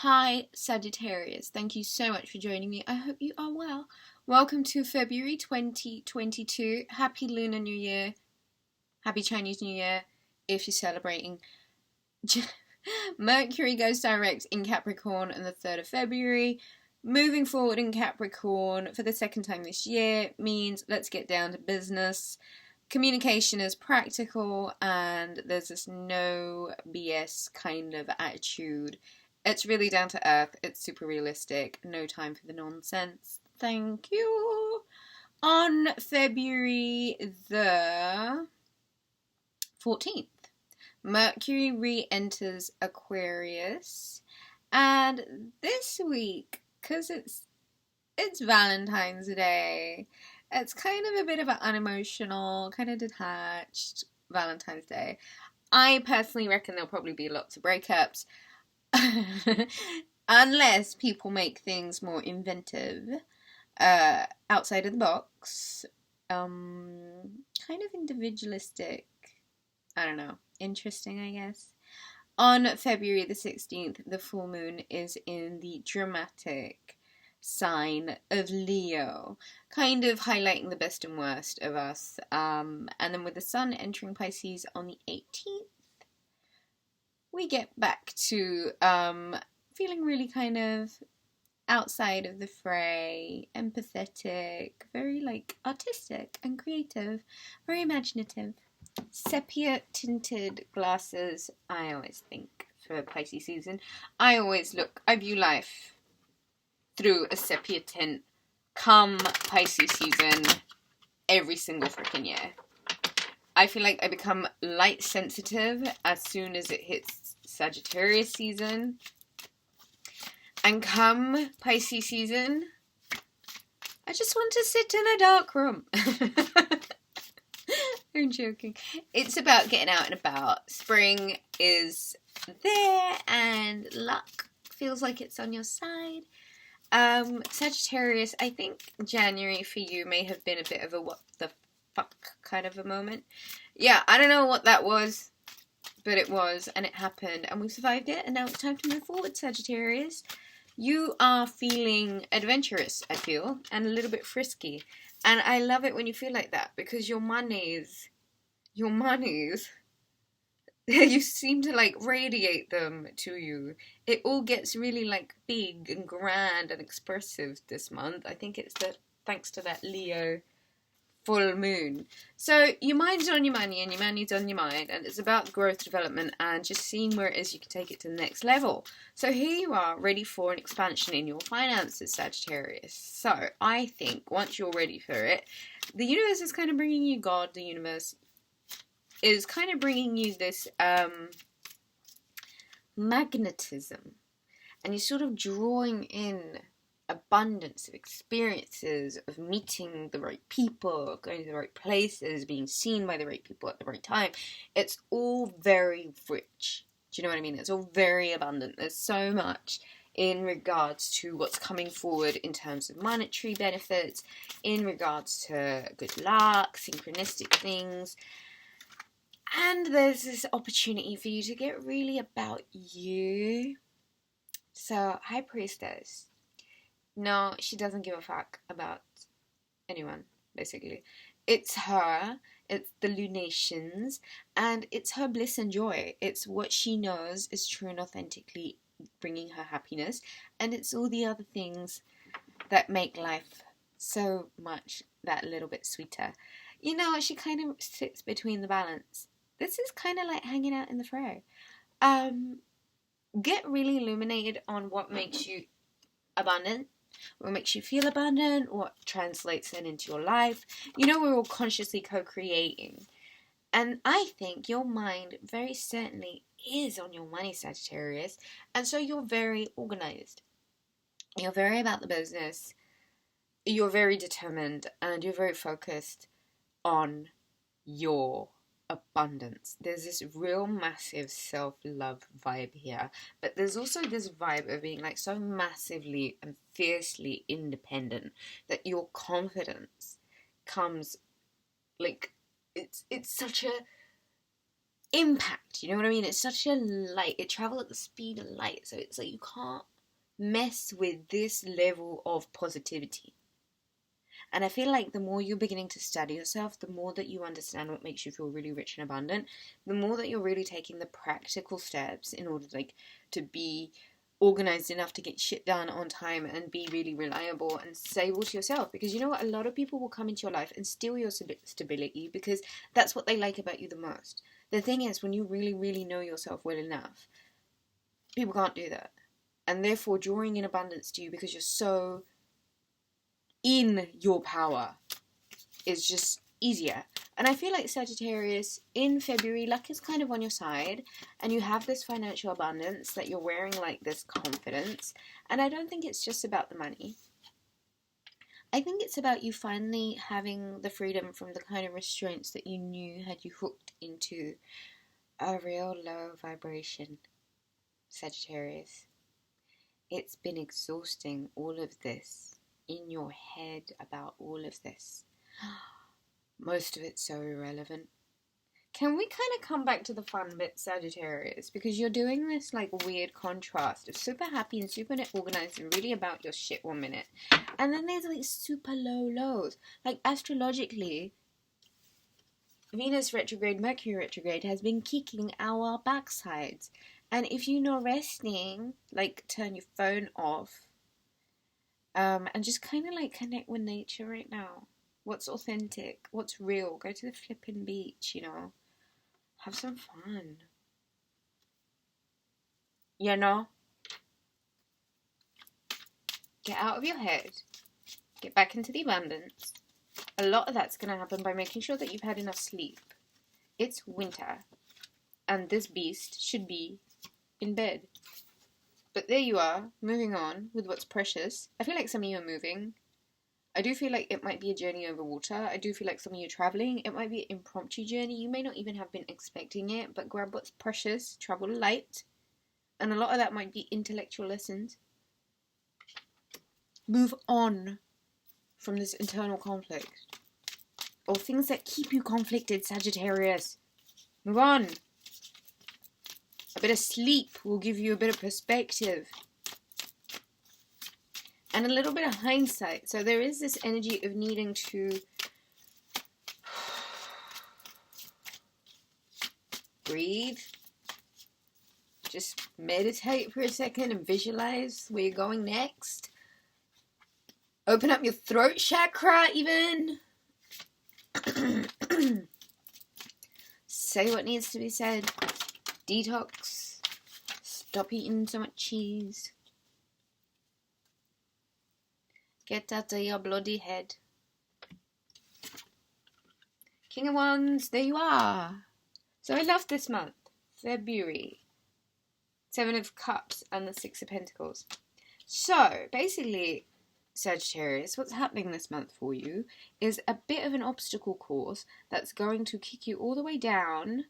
Hi Sagittarius, thank you so much for joining me. I hope you are well. Welcome to February 2022. Happy Lunar New Year. Happy Chinese New Year if you're celebrating. Mercury goes direct in Capricorn on the 3rd of February. Moving forward in Capricorn for the second time this year means let's get down to business. Communication is practical and there's this no BS kind of attitude. It's really down to earth. It's super realistic. No time for the nonsense. Thank you. On February the 14th, Mercury re-enters Aquarius. And this week, because it's Valentine's Day, it's kind of a bit of an unemotional, kind of detached Valentine's Day. I personally reckon there'll probably be lots of breakups. Unless people make things more inventive, outside of the box, kind of individualistic, I don't know, interesting I guess. On February the 16th, the full moon is in the dramatic sign of Leo, kind of highlighting the best and worst of us, and then with the sun entering Pisces on the 18th, we get back to feeling really kind of outside of the fray, empathetic, very like artistic and creative, very imaginative. Sepia tinted glasses, I always think, for Pisces season. I view life through a sepia tint come Pisces season every single freaking year. I feel like I become light sensitive as soon as it hits Sagittarius season. And come Pisces season, I just want to sit in a dark room. I'm joking. It's about getting out and about. Spring is there and luck feels like it's on your side. Sagittarius, I think January for you may have been a bit of a what the fuck kind of a moment. Yeah, I don't know what that was, but it was, and it happened, and we survived it, and now it's time to move forward, Sagittarius. You are feeling adventurous, I feel, and a little bit frisky, and I love it when you feel like that, because your monies, you seem to like radiate them to you. It all gets really like big and grand and expressive this month. I think it's thanks to that Leo full moon. So your mind's on your money and your money's on your mind, and it's about growth, development, and just seeing where it is you can take it to the next level. So here you are, ready for an expansion in your finances, Sagittarius. So I think once you're ready for it, the universe is kind of bringing you the universe is kind of bringing you this magnetism, and you're sort of drawing in abundance of experiences of meeting the right people, going to the right places, being seen by the right people at the right time. It's all very rich. Do you know what I mean? It's all very abundant. There's so much in regards to what's coming forward in terms of monetary benefits, in regards to good luck, synchronistic things. And there's this opportunity for you to get really about you. So, High Priestess. No, she doesn't give a fuck about anyone, basically. It's her, it's the lunations, and it's her bliss and joy. It's what she knows is true and authentically bringing her happiness, and it's all the other things that make life so much that little bit sweeter. You know, she kind of sits between the balance. This is kind of like hanging out in the fray. Get really illuminated on what makes you abundant, what makes you feel abundant, what translates then into your life. You know, we're all consciously co-creating. And I think your mind very certainly is on your money, Sagittarius. And so you're very organized. You're very about the business. You're very determined. And you're very focused on your abundance. There's this real massive self-love vibe here, but there's also this vibe of being like so massively and fiercely independent that your confidence comes like it's such a impact, you know what I mean? It's such a light, it travels at the speed of light, so it's like you can't mess with this level of positivity. And I feel like the more you're beginning to study yourself, the more that you understand what makes you feel really rich and abundant, the more that you're really taking the practical steps in order to be organized enough to get shit done on time and be really reliable and stable to yourself. Because you know what? A lot of people will come into your life and steal your stability because that's what they like about you the most. The thing is, when you really, really know yourself well enough, people can't do that. And therefore drawing in abundance to you because you're so in your power is just easier. And I feel like Sagittarius, in February, luck is kind of on your side, and you have this financial abundance that you're wearing like this confidence. And I don't think it's just about the money. I think it's about you finally having the freedom from the kind of restraints that you knew had you hooked into a real low vibration, Sagittarius. It's been exhausting, all of this. In your head about all of this. Most of it's so irrelevant. Can we kind of come back to the fun bit, Sagittarius? Because you're doing this like weird contrast of super happy and super organized and really about your shit 1 minute. And then there's like super low lows. Like astrologically, Venus retrograde, Mercury retrograde has been kicking our backsides. And if you're not resting, like turn your phone off. And just kind of like connect with nature right now. What's authentic? What's real? Go to the flipping beach, you know. Have some fun. You know? Get out of your head. Get back into the abundance. A lot of that's going to happen by making sure that you've had enough sleep. It's winter. And this beast should be in bed. But there you are, moving on with what's precious. I feel like some of you are moving. I do feel like it might be a journey over water. I do feel like some of you are traveling. It might be an impromptu journey. You may not even have been expecting it, but grab what's precious, travel light. And a lot of that might be intellectual lessons. Move on from this internal conflict. Or things that keep you conflicted, Sagittarius. Move on. A bit of sleep will give you a bit of perspective. And a little bit of hindsight. So there is this energy of needing to breathe. Just meditate for a second and visualize where you're going next. Open up your throat chakra even. Say what needs to be said. Detox. Stop eating so much cheese. Get out of your bloody head. King of Wands, there you are. So I love this month. February. 7 of Cups and the 6 of Pentacles. So, basically, Sagittarius, what's happening this month for you is a bit of an obstacle course that's going to kick you all the way down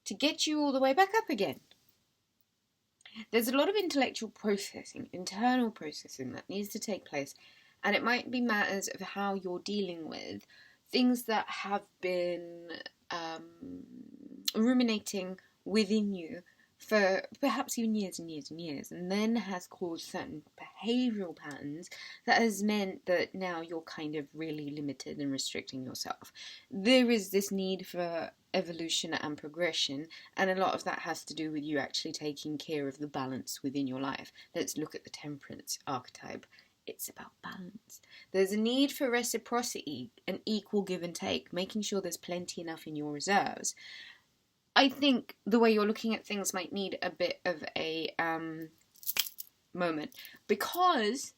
to get you all the way back up again. There's a lot of intellectual processing, internal processing that needs to take place, and it might be matters of how you're dealing with things that have been ruminating within you for perhaps even years and years and years, and then has caused certain behavioural patterns that has meant that now you're kind of really limited and restricting yourself. There is this need for evolution and progression, and a lot of that has to do with you actually taking care of the balance within your life. Let's look at the Temperance archetype. It's about balance. There's a need for reciprocity, an equal give and take, making sure there's plenty enough in your reserves. I think the way you're looking at things might need a bit of a moment, because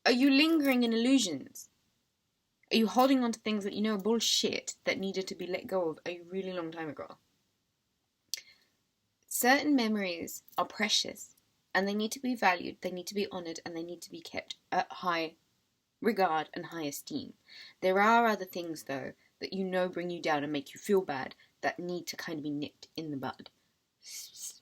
are you lingering in illusions? Are you holding on to things that you know are bullshit that needed to be let go of a really long time ago? Certain memories are precious and they need to be valued, they need to be honoured, and they need to be kept at high regard and high esteem. There are other things, though, that you know bring you down and make you feel bad that need to kind of be nipped in the bud.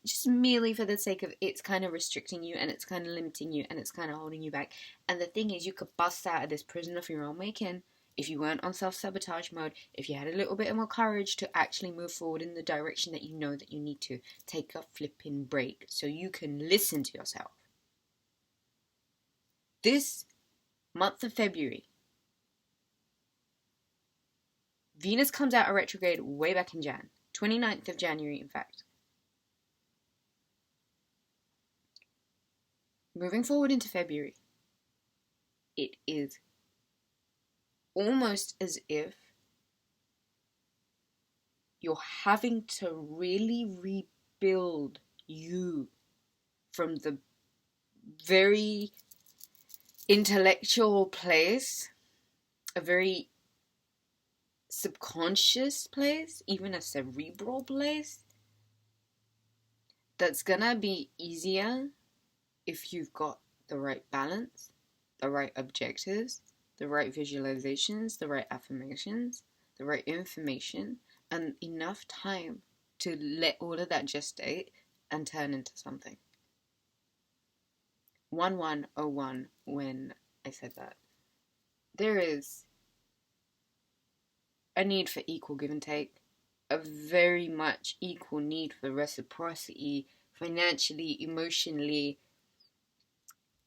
Just merely for the sake of it's kind of restricting you and it's kind of limiting you and it's kind of holding you back. And the thing is, you could bust out of this prison of your own making. if you weren't on self-sabotage mode, if you had a little bit more courage to actually move forward in the direction that you know that you need to, take a flipping break so you can listen to yourself. This month of February, Venus comes out of retrograde way back in Jan. 29th of January, in fact. Moving forward into February, it is almost as if you're having to really rebuild you from the very intellectual place, a very subconscious place, even a cerebral place, that's gonna be easier if you've got the right balance, the right objectives, the right visualizations, the right affirmations, the right information, and enough time to let all of that gestate and turn into something. 1101 when I said that. There is a need for equal give and take, a very much equal need for reciprocity, financially, emotionally,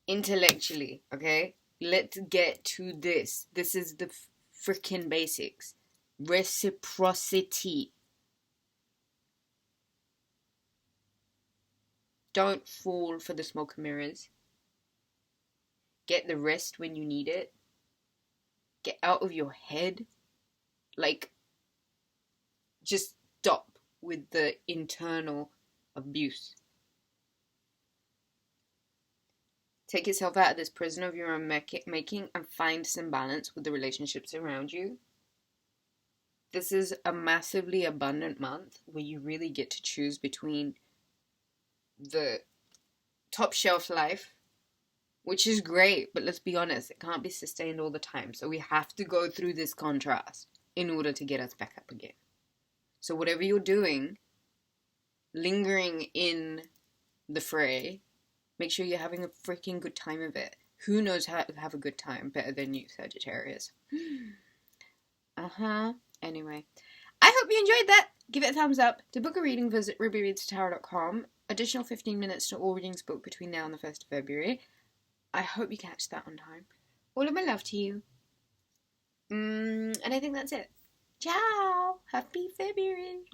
intellectually, okay? Let's get to this. This is the freaking basics. Reciprocity. Don't fall for the smoke and mirrors. Get the rest when you need it. Get out of your head. Like, just stop with the internal abuse. Take yourself out of this prison of your own making and find some balance with the relationships around you. This is a massively abundant month where you really get to choose between the top shelf life, which is great, but let's be honest, it can't be sustained all the time. So we have to go through this contrast in order to get us back up again. So whatever you're doing, lingering in the fray, make sure you're having a freaking good time of it. Who knows how to have a good time better than you, Sagittarius? Anyway, I hope you enjoyed that. Give it a thumbs up. To book a reading, visit rubyreadstarot.com. Additional 15 minutes to all readings booked between now and the 1st of February. I hope you catch that on time. All of my love to you. And I think that's it. Ciao! Happy February!